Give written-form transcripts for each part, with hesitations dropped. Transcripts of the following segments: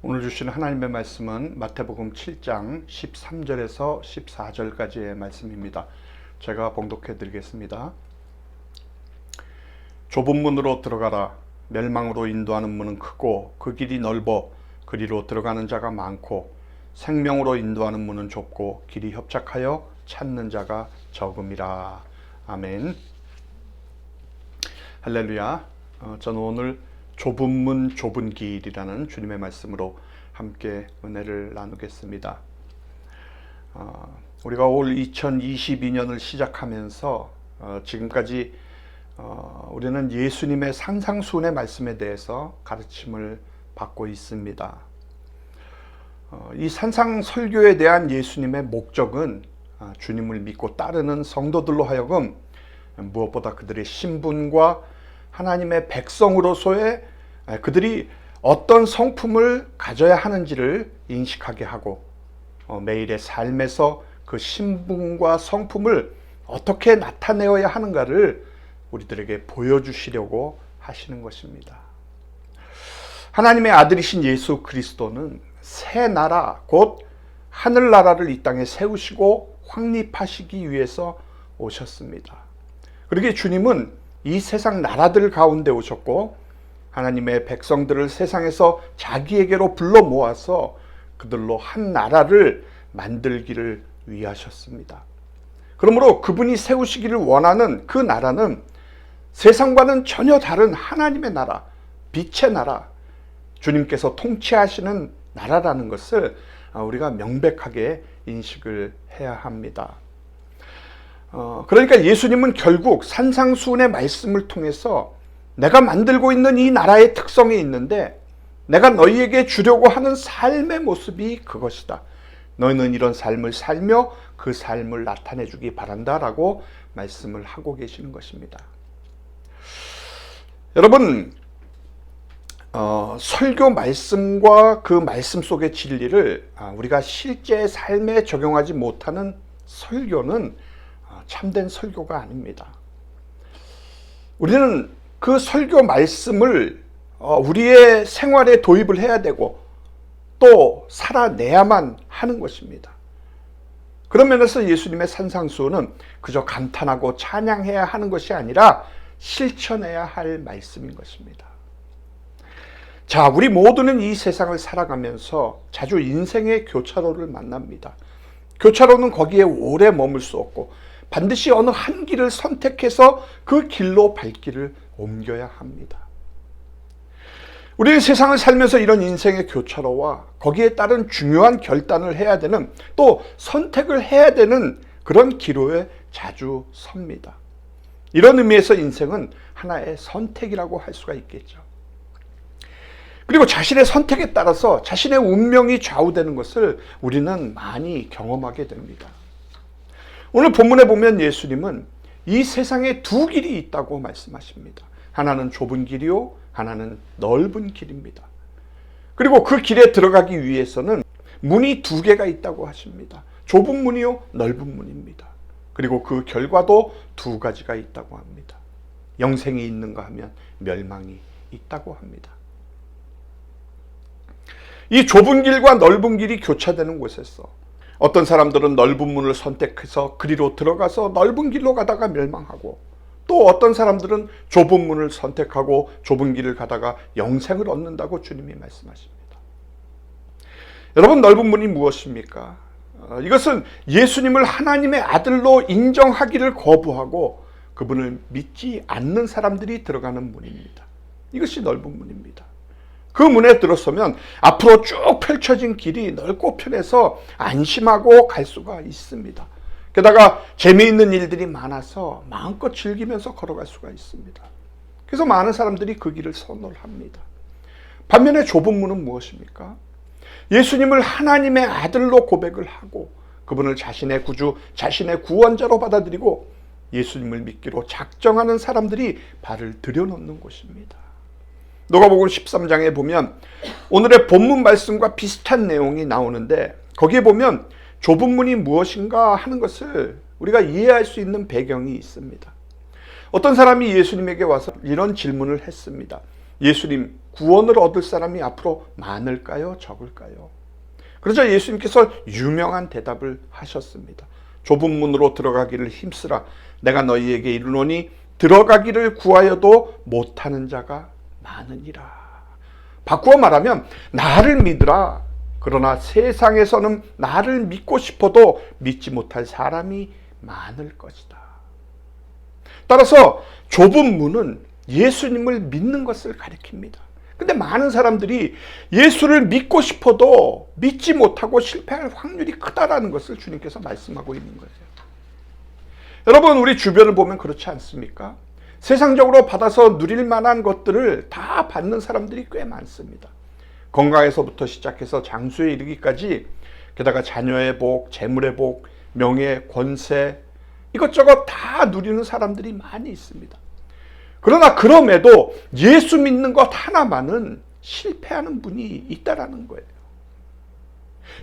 오늘 주신 하나님의 말씀은 마태복음 7장 13절에서 14절까지의 말씀입니다. 제가 봉독해 드리겠습니다. 좁은 문으로 들어가라. 멸망으로 인도하는 문은 크고 그 길이 넓어 그리로 들어가는 자가 많고 생명으로 인도하는 문은 좁고 길이 협착하여 찾는 자가 적음이라. 아멘. 할렐루야. 저는 오늘 좁은 문 좁은 길이라는 주님의 말씀으로 함께 은혜를 나누겠습니다. 우리가 올 2022년을 시작하면서 지금까지 우리는 예수님의 산상수훈의 말씀에 대해서 가르침을 받고 있습니다. 이 산상설교에 대한 예수님의 목적은 주님을 믿고 따르는 성도들로 하여금 무엇보다 그들의 신분과 하나님의 백성으로서의 그들이 어떤 성품을 가져야 하는지를 인식하게 하고 매일의 삶에서 그 신분과 성품을 어떻게 나타내어야 하는가를 우리들에게 보여주시려고 하시는 것입니다. 하나님의 아들이신 예수 그리스도는 새 나라 곧 하늘나라를 이 땅에 세우시고 확립하시기 위해서 오셨습니다. 그러기에 주님은 이 세상 나라들 가운데 오셨고 하나님의 백성들을 세상에서 자기에게로 불러 모아서 그들로 한 나라를 만들기를 위하셨습니다. 그러므로 그분이 세우시기를 원하는 그 나라는 세상과는 전혀 다른 하나님의 나라, 빛의 나라, 주님께서 통치하시는 나라라는 것을 우리가 명백하게 인식을 해야 합니다. 그러니까 예수님은 결국 산상수훈의 말씀을 통해서 내가 만들고 있는 이 나라의 특성이 있는데 내가 너희에게 주려고 하는 삶의 모습이 그것이다. 너희는 이런 삶을 살며 그 삶을 나타내 주기 바란다라고 말씀을 하고 계시는 것입니다. 여러분, 설교 말씀과 그 말씀 속의 진리를 우리가 실제 삶에 적용하지 못하는 설교는 참된 설교가 아닙니다. 우리는 그 설교 말씀을 우리의 생활에 도입을 해야 되고 또 살아내야만 하는 것입니다. 그런 면에서 예수님의 산상수훈은 그저 감탄하고 찬양해야 하는 것이 아니라 실천해야 할 말씀인 것입니다. 자, 우리 모두는 이 세상을 살아가면서 자주 인생의 교차로를 만납니다. 교차로는 거기에 오래 머물 수 없고 반드시 어느 한 길을 선택해서 그 길로 발길을 옮겨야 합니다. 우리는 세상을 살면서 이런 인생의 교차로와 거기에 따른 중요한 결단을 해야 되는 또 선택을 해야 되는 그런 기로에 자주 섭니다. 이런 의미에서 인생은 하나의 선택이라고 할 수가 있겠죠. 그리고 자신의 선택에 따라서 자신의 운명이 좌우되는 것을 우리는 많이 경험하게 됩니다. 오늘 본문에 보면 예수님은 이 세상에 두 길이 있다고 말씀하십니다. 하나는 좁은 길이요, 하나는 넓은 길입니다. 그리고 그 길에 들어가기 위해서는 문이 두 개가 있다고 하십니다. 좁은 문이요, 넓은 문입니다. 그리고 그 결과도 두 가지가 있다고 합니다. 영생이 있는가 하면 멸망이 있다고 합니다. 이 좁은 길과 넓은 길이 교차되는 곳에서 어떤 사람들은 넓은 문을 선택해서 그리로 들어가서 넓은 길로 가다가 멸망하고 또 어떤 사람들은 좁은 문을 선택하고 좁은 길을 가다가 영생을 얻는다고 주님이 말씀하십니다. 여러분, 넓은 문이 무엇입니까? 이것은 예수님을 하나님의 아들로 인정하기를 거부하고 그분을 믿지 않는 사람들이 들어가는 문입니다. 이것이 넓은 문입니다. 그 문에 들어서면 앞으로 쭉 펼쳐진 길이 넓고 편해서 안심하고 갈 수가 있습니다. 게다가 재미있는 일들이 많아서 마음껏 즐기면서 걸어갈 수가 있습니다. 그래서 많은 사람들이 그 길을 선호를 합니다. 반면에 좁은 문은 무엇입니까? 예수님을 하나님의 아들로 고백을 하고 그분을 자신의 구주, 자신의 구원자로 받아들이고 예수님을 믿기로 작정하는 사람들이 발을 들여놓는 곳입니다. 누가복음 13장에 보면 오늘의 본문 말씀과 비슷한 내용이 나오는데 거기에 보면 좁은 문이 무엇인가 하는 것을 우리가 이해할 수 있는 배경이 있습니다. 어떤 사람이 예수님에게 와서 이런 질문을 했습니다. 예수님, 구원을 얻을 사람이 앞으로 많을까요? 적을까요? 그러자 예수님께서 유명한 대답을 하셨습니다. 좁은 문으로 들어가기를 힘쓰라. 내가 너희에게 이르노니 들어가기를 구하여도 못하는 자가 많으니라. 바꾸어 말하면 나를 믿으라. 그러나 세상에서는 나를 믿고 싶어도 믿지 못할 사람이 많을 것이다. 따라서 좁은 문은 예수님을 믿는 것을 가리킵니다. 근데 많은 사람들이 예수를 믿고 싶어도 믿지 못하고 실패할 확률이 크다라는 것을 주님께서 말씀하고 있는 거예요. 여러분, 우리 주변을 보면 그렇지 않습니까? 세상적으로 받아서 누릴 만한 것들을 다 받는 사람들이 꽤 많습니다. 건강에서부터 시작해서 장수에 이르기까지, 게다가 자녀의 복, 재물의 복, 명예, 권세, 이것저것 다 누리는 사람들이 많이 있습니다. 그러나 그럼에도 예수 믿는 것 하나만은 실패하는 분이 있다라는 거예요.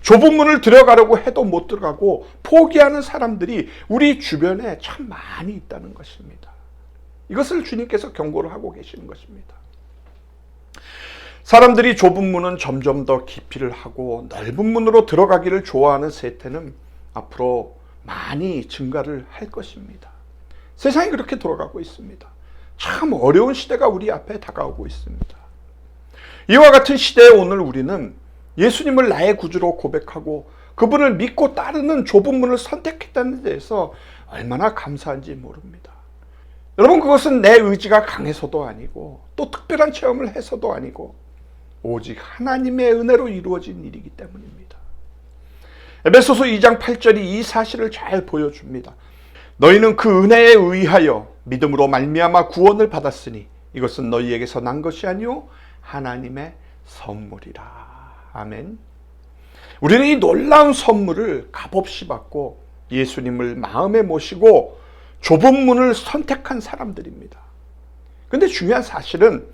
좁은 문을 들어가려고 해도 못 들어가고 포기하는 사람들이 우리 주변에 참 많이 있다는 것입니다. 이것을 주님께서 경고를 하고 계시는 것입니다. 사람들이 좁은 문은 점점 더 깊이를 하고 넓은 문으로 들어가기를 좋아하는 세태는 앞으로 많이 증가를 할 것입니다. 세상이 그렇게 돌아가고 있습니다. 참 어려운 시대가 우리 앞에 다가오고 있습니다. 이와 같은 시대에 오늘 우리는 예수님을 나의 구주로 고백하고 그분을 믿고 따르는 좁은 문을 선택했다는 데에서 얼마나 감사한지 모릅니다. 여러분, 그것은 내 의지가 강해서도 아니고 또 특별한 체험을 해서도 아니고 오직 하나님의 은혜로 이루어진 일이기 때문입니다. 에베소서 2장 8절이 이 사실을 잘 보여줍니다. 너희는 그 은혜에 의하여 믿음으로 말미암아 구원을 받았으니 이것은 너희에게서 난 것이 아니요 하나님의 선물이라. 아멘. 우리는 이 놀라운 선물을 값없이 받고 예수님을 마음에 모시고 좁은 문을 선택한 사람들입니다. 그런데 중요한 사실은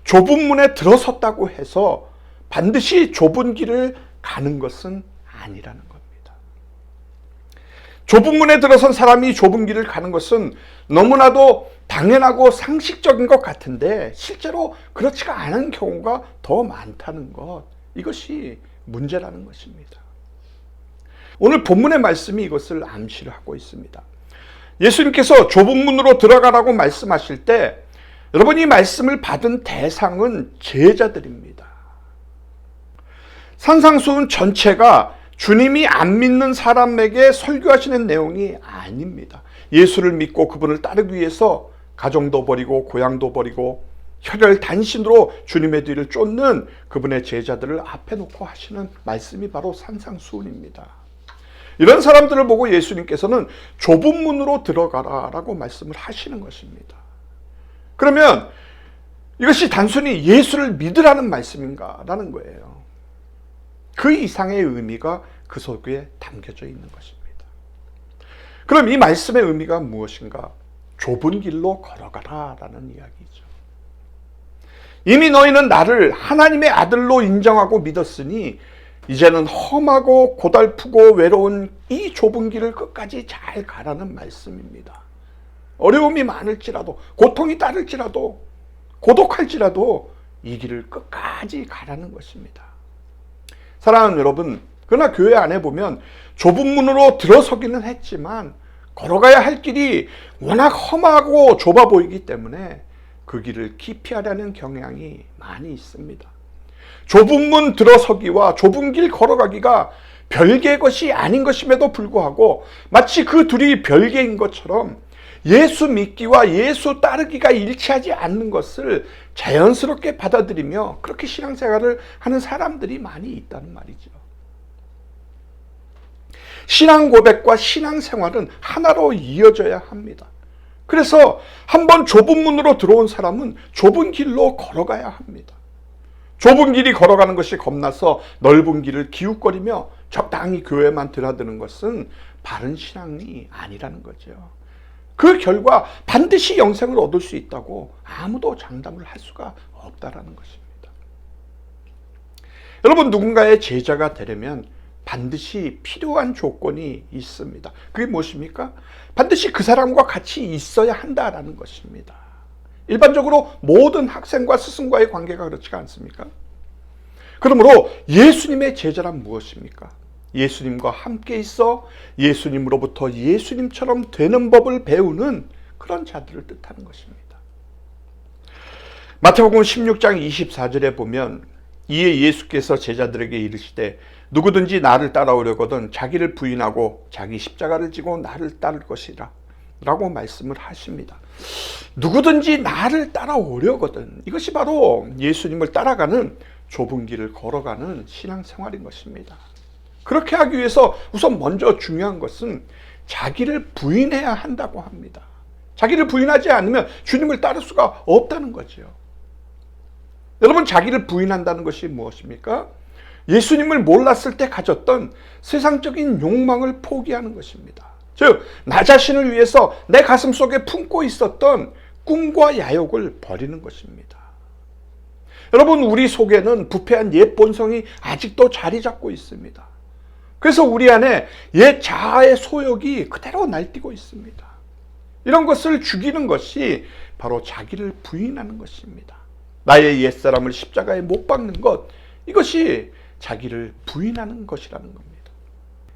좁은 문에 들어섰다고 해서 반드시 좁은 길을 가는 것은 아니라는 겁니다. 좁은 문에 들어선 사람이 좁은 길을 가는 것은 너무나도 당연하고 상식적인 것 같은데 실제로 그렇지가 않은 경우가 더 많다는 것, 이것이 문제라는 것입니다. 오늘 본문의 말씀이 이것을 암시를 하고 있습니다. 예수님께서 좁은 문으로 들어가라고 말씀하실 때 여러분, 이 말씀을 받은 대상은 제자들입니다. 산상수훈 전체가 주님이 안 믿는 사람에게 설교하시는 내용이 아닙니다. 예수를 믿고 그분을 따르기 위해서 가정도 버리고 고향도 버리고 혈혈 단신으로 주님의 뒤를 쫓는 그분의 제자들을 앞에 놓고 하시는 말씀이 바로 산상수훈입니다. 이런 사람들을 보고 예수님께서는 좁은 문으로 들어가라라고 말씀을 하시는 것입니다. 그러면 이것이 단순히 예수를 믿으라는 말씀인가라는 거예요. 그 이상의 의미가 그 속에 담겨져 있는 것입니다. 그럼 이 말씀의 의미가 무엇인가? 좁은 길로 걸어가라라는 이야기죠. 이미 너희는 나를 하나님의 아들로 인정하고 믿었으니 이제는 험하고 고달프고 외로운 이 좁은 길을 끝까지 잘 가라는 말씀입니다. 어려움이 많을지라도, 고통이 따를지라도, 고독할지라도 이 길을 끝까지 가라는 것입니다. 사랑하는 여러분, 그러나 교회 안에 보면 좁은 문으로 들어서기는 했지만 걸어가야 할 길이 워낙 험하고 좁아 보이기 때문에 그 길을 기피하려는 경향이 많이 있습니다. 좁은 문 들어서기와 좁은 길 걸어가기가 별개의 것이 아닌 것임에도 불구하고 마치 그 둘이 별개인 것처럼 예수 믿기와 예수 따르기가 일치하지 않는 것을 자연스럽게 받아들이며 그렇게 신앙생활을 하는 사람들이 많이 있다는 말이죠. 신앙 고백과 신앙생활은 하나로 이어져야 합니다. 그래서 한번 좁은 문으로 들어온 사람은 좁은 길로 걸어가야 합니다. 좁은 길이 걸어가는 것이 겁나서 넓은 길을 기웃거리며 적당히 교회만 드나드는 것은 바른 신앙이 아니라는 거죠. 그 결과 반드시 영생을 얻을 수 있다고 아무도 장담을 할 수가 없다라는 것입니다. 여러분, 누군가의 제자가 되려면 반드시 필요한 조건이 있습니다. 그게 무엇입니까? 반드시 그 사람과 같이 있어야 한다라는 것입니다. 일반적으로 모든 학생과 스승과의 관계가 그렇지가 않습니까? 그러므로 예수님의 제자란 무엇입니까? 예수님과 함께 있어 예수님으로부터 예수님처럼 되는 법을 배우는 그런 자들을 뜻하는 것입니다. 마태복음 16장 24절에 보면 이에 예수께서 제자들에게 이르시되 누구든지 나를 따라오려거든 자기를 부인하고 자기 십자가를 지고 나를 따를 것이라 라고 말씀을 하십니다. 누구든지 나를 따라오려거든, 이것이 바로 예수님을 따라가는 좁은 길을 걸어가는 신앙생활인 것입니다. 그렇게 하기 위해서 우선 먼저 중요한 것은 자기를 부인해야 한다고 합니다. 자기를 부인하지 않으면 주님을 따를 수가 없다는 거죠. 여러분, 자기를 부인한다는 것이 무엇입니까? 예수님을 몰랐을 때 가졌던 세상적인 욕망을 포기하는 것입니다. 즉, 나 자신을 위해서 내 가슴 속에 품고 있었던 꿈과 야욕을 버리는 것입니다. 여러분, 우리 속에는 부패한 옛 본성이 아직도 자리 잡고 있습니다. 그래서 우리 안에 옛 자아의 소욕이 그대로 날뛰고 있습니다. 이런 것을 죽이는 것이 바로 자기를 부인하는 것입니다. 나의 옛사람을 십자가에 못 박는 것, 이것이 자기를 부인하는 것이라는 겁니다.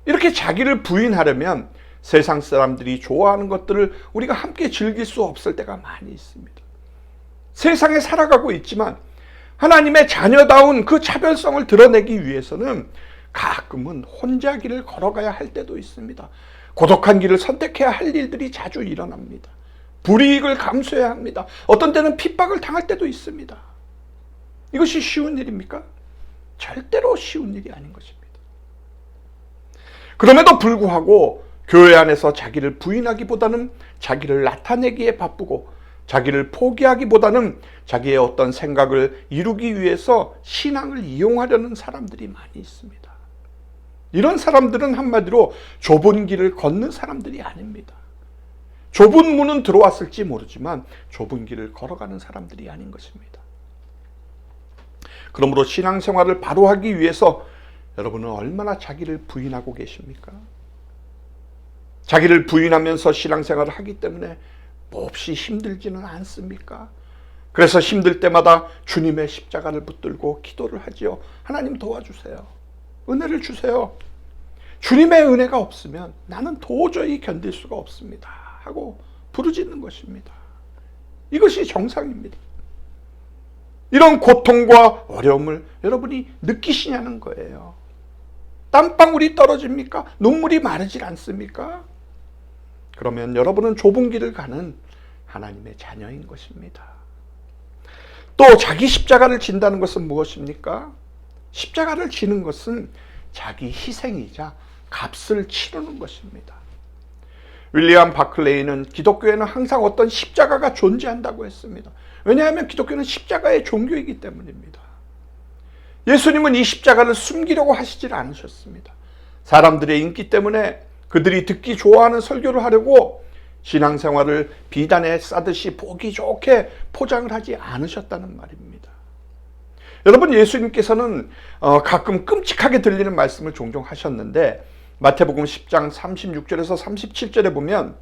이렇게 자기를 부인하려면 세상 사람들이 좋아하는 것들을 우리가 함께 즐길 수 없을 때가 많이 있습니다. 세상에 살아가고 있지만 하나님의 자녀다운 그 차별성을 드러내기 위해서는 가끔은 혼자 길을 걸어가야 할 때도 있습니다. 고독한 길을 선택해야 할 일들이 자주 일어납니다. 불이익을 감수해야 합니다. 어떤 때는 핍박을 당할 때도 있습니다. 이것이 쉬운 일입니까? 절대로 쉬운 일이 아닌 것입니다. 그럼에도 불구하고 교회 안에서 자기를 부인하기보다는 자기를 나타내기에 바쁘고 자기를 포기하기보다는 자기의 어떤 생각을 이루기 위해서 신앙을 이용하려는 사람들이 많이 있습니다. 이런 사람들은 한마디로 좁은 길을 걷는 사람들이 아닙니다. 좁은 문은 들어왔을지 모르지만 좁은 길을 걸어가는 사람들이 아닌 것입니다. 그러므로 신앙생활을 바로 하기 위해서 여러분은 얼마나 자기를 부인하고 계십니까? 자기를 부인하면서 신앙생활을 하기 때문에 몹시 힘들지는 않습니까? 그래서 힘들 때마다 주님의 십자가를 붙들고 기도를 하지요. 하나님 도와주세요. 은혜를 주세요. 주님의 은혜가 없으면 나는 도저히 견딜 수가 없습니다 하고 부르짖는 것입니다. 이것이 정상입니다. 이런 고통과 어려움을 여러분이 느끼시냐는 거예요. 땀방울이 떨어집니까? 눈물이 마르질 않습니까? 그러면 여러분은 좁은 길을 가는 하나님의 자녀인 것입니다. 또 자기 십자가를 진다는 것은 무엇입니까? 십자가를 지는 것은 자기 희생이자 값을 치르는 것입니다. 윌리엄 바클레이는 기독교에는 항상 어떤 십자가가 존재한다고 했습니다. 왜냐하면 기독교는 십자가의 종교이기 때문입니다. 예수님은 이 십자가를 숨기려고 하시질 않으셨습니다. 사람들의 인기 때문에 그들이 듣기 좋아하는 설교를 하려고 신앙생활을 비단에 싸듯이 보기 좋게 포장을 하지 않으셨다는 말입니다. 여러분, 예수님께서는 가끔 끔찍하게 들리는 말씀을 종종 하셨는데 마태복음 10장 36절에서 37절에 보면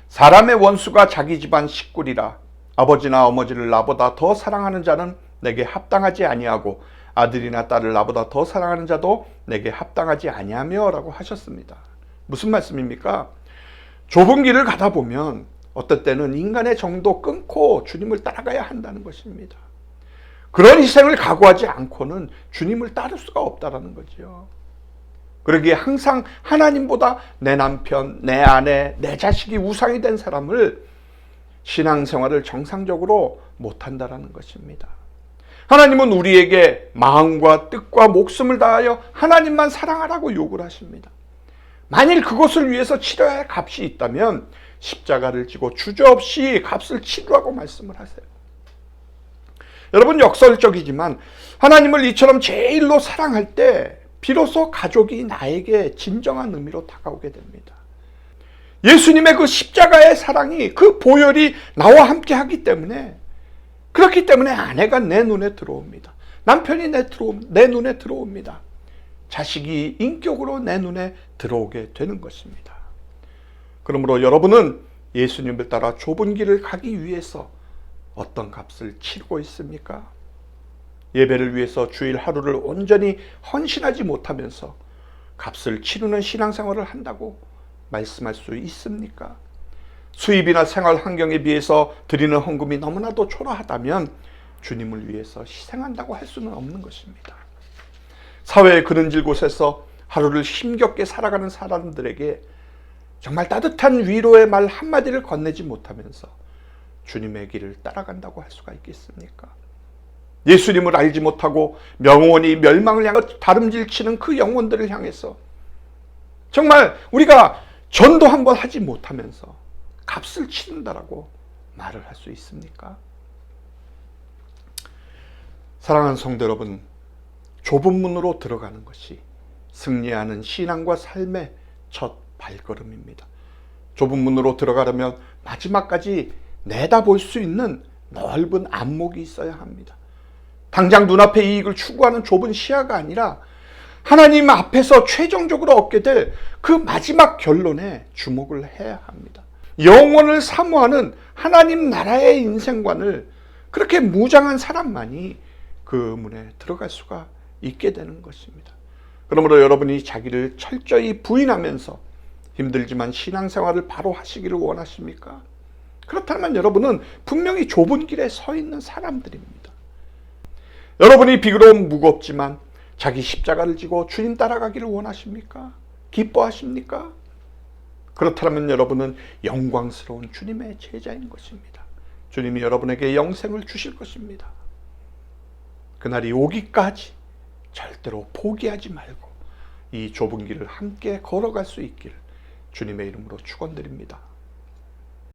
사람의 원수가 자기 집안 식구리라 아버지나 어머니를 나보다 더 사랑하는 자는 내게 합당하지 아니하고 아들이나 딸을 나보다 더 사랑하는 자도 내게 합당하지 아니하며 라고 하셨습니다. 무슨 말씀입니까? 좁은 길을 가다 보면 어떨 때는 인간의 정도 끊고 주님을 따라가야 한다는 것입니다. 그런 희생을 각오하지 않고는 주님을 따를 수가 없다는 거죠. 그러기에 항상 하나님보다 내 남편, 내 아내, 내 자식이 우상이 된 사람을 신앙생활을 정상적으로 못한다는 것입니다. 하나님은 우리에게 마음과 뜻과 목숨을 다하여 하나님만 사랑하라고 요구를 하십니다. 만일 그것을 위해서 치러야 할 값이 있다면 십자가를 지고 주저없이 값을 치르라고 말씀을 하세요. 여러분, 역설적이지만 하나님을 이처럼 제일로 사랑할 때 비로소 가족이 나에게 진정한 의미로 다가오게 됩니다. 예수님의 그 십자가의 사랑이, 그 보혈이 나와 함께 하기 때문에, 그렇기 때문에 아내가 내 눈에 들어옵니다. 남편이 내 눈에 들어옵니다. 자식이 인격으로 내 눈에 들어오게 되는 것입니다. 그러므로 여러분은 예수님을 따라 좁은 길을 가기 위해서 어떤 값을 치르고 있습니까? 예배를 위해서 주일 하루를 온전히 헌신하지 못하면서 값을 치르는 신앙생활을 한다고 말씀할 수 있습니까? 수입이나 생활 환경에 비해서 드리는 헌금이 너무나도 초라하다면 주님을 위해서 희생한다고 할 수는 없는 것입니다. 사회의 그른질 곳에서 하루를 힘겹게 살아가는 사람들에게 정말 따뜻한 위로의 말 한마디를 건네지 못하면서 주님의 길을 따라간다고 할 수가 있겠습니까? 예수님을 알지 못하고 영원히 멸망을 향해 다름질치는 그 영혼들을 향해서 정말 우리가 전도 한번 하지 못하면서 값을 치른다라고 말을 할 수 있습니까? 사랑하는 성도 여러분, 좁은 문으로 들어가는 것이 승리하는 신앙과 삶의 첫 발걸음입니다. 좁은 문으로 들어가려면 마지막까지 내다볼 수 있는 넓은 안목이 있어야 합니다. 당장 눈앞의 이익을 추구하는 좁은 시야가 아니라 하나님 앞에서 최종적으로 얻게 될 그 마지막 결론에 주목을 해야 합니다. 영원을 사모하는 하나님 나라의 인생관을 그렇게 무장한 사람만이 그 문에 들어갈 수가 있게 되는 것입니다. 그러므로 여러분이 자기를 철저히 부인하면서 힘들지만 신앙생활을 바로 하시기를 원하십니까? 그렇다면 여러분은 분명히 좁은 길에 서 있는 사람들입니다. 여러분이 비교로운 무겁지만 자기 십자가를 지고 주님 따라가기를 원하십니까? 기뻐하십니까? 그렇다면 여러분은 영광스러운 주님의 제자인 것입니다. 주님이 여러분에게 영생을 주실 것입니다. 그날이 오기까지 절대로 포기하지 말고 이 좁은 길을 함께 걸어갈 수 있기를 주님의 이름으로 축원드립니다.